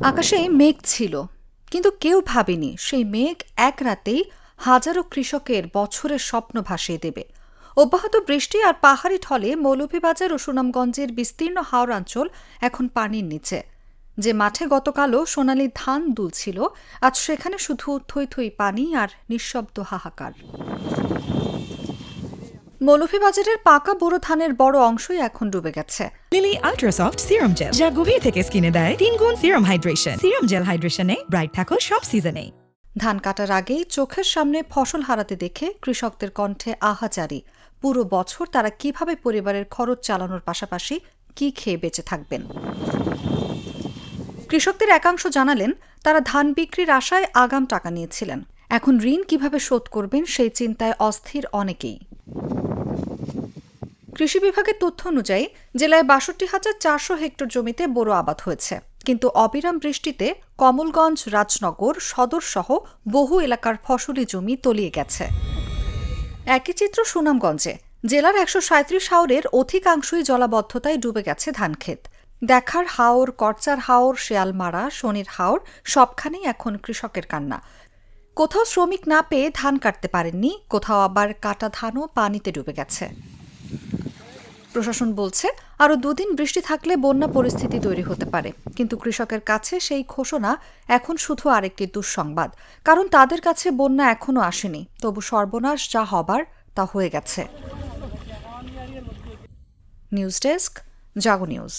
আকাশে মেঘ ছিল, কিন্তু কেউ ভাবেনি সেই মেঘ এক রাতেই হাজারো কৃষকের বছরের স্বপ্ন ভাসিয়ে দেবে। অব্যাহত বৃষ্টি আর পাহাড়ি ঢলে মৌলভীবাজার ও সুনামগঞ্জের বিস্তীর্ণ হাওড়াঞ্চল এখন পানির নিচে। যে মাঠে গতকালও সোনালি ধান দুলছিল, আজ সেখানে শুধু থই থই পানি আর নিঃশব্দ হাহাকার। মৌলভীবাজারের পাকা বোরো ধানের বড় অংশই এখন ডুবে গেছে। Lily ultra soft serum gel, যা গভীর থেকে স্কিনে দেয় 3 গুণ সিরাম হাইড্রেশন। সিরাম জেল হাইড্রেশনে ব্রাইট থাকো সব সিজনে। ধান কাটার আগেই চোখের সামনে ফসল হারাতে দেখে কৃষকদের কণ্ঠে আহাজারি। পুরো বছর তারা কিভাবে পরিবারের খরচ চালানোর পাশাপাশি কি খেয়ে বেঁচে থাকবেন। কৃষকদের একাংশ জানালেন, তারা ধান বিক্রির আশায় আগাম টাকা নিয়েছিলেন। এখন ঋণ কিভাবে শোধ করবেন সেই চিন্তায় অস্থির অনেকেই। কৃষি বিভাগের তথ্য অনুযায়ী জেলায় ৬২,৪০০ হেক্টর জমিতে বোরো আবাদ হয়েছে, কিন্তু অবিরাম বৃষ্টিতে কমলগঞ্জ, রাজনগর, সদর সহ বহু এলাকার ফসলি জমি তলিয়ে গেছে। একই চিত্র সুনামগঞ্জে। জেলার ১৩৭ হাওরের অধিকাংশই জলাবদ্ধতায় ডুবে গেছে ধানক্ষেত। দেখার হাওর, করচার হাওর, শেয়ালমারা, শনির হাওর সবখানেই এখন কৃষকের কান্না। কোথাও শ্রমিক না পেয়ে ধান কাটতে পারেননি, কোথাও আবার কাটা ধানও পানিতে ডুবে গেছে। প্রশাসন বলছে, আরও 2 দিন বৃষ্টি থাকলে বন্যা পরিস্থিতি তৈরি হতে পারে, কিন্তু কৃষকের কাছে সেই ঘোষণা এখন শুধু আরেকটি দুঃসংবাদ। কারণ তাদের কাছে বন্যা এখনও আসেনি, তবু সর্বনাশ যা হবার তা হয়ে গেছে। নিউজ ডেস্ক, জাগো নিউজ।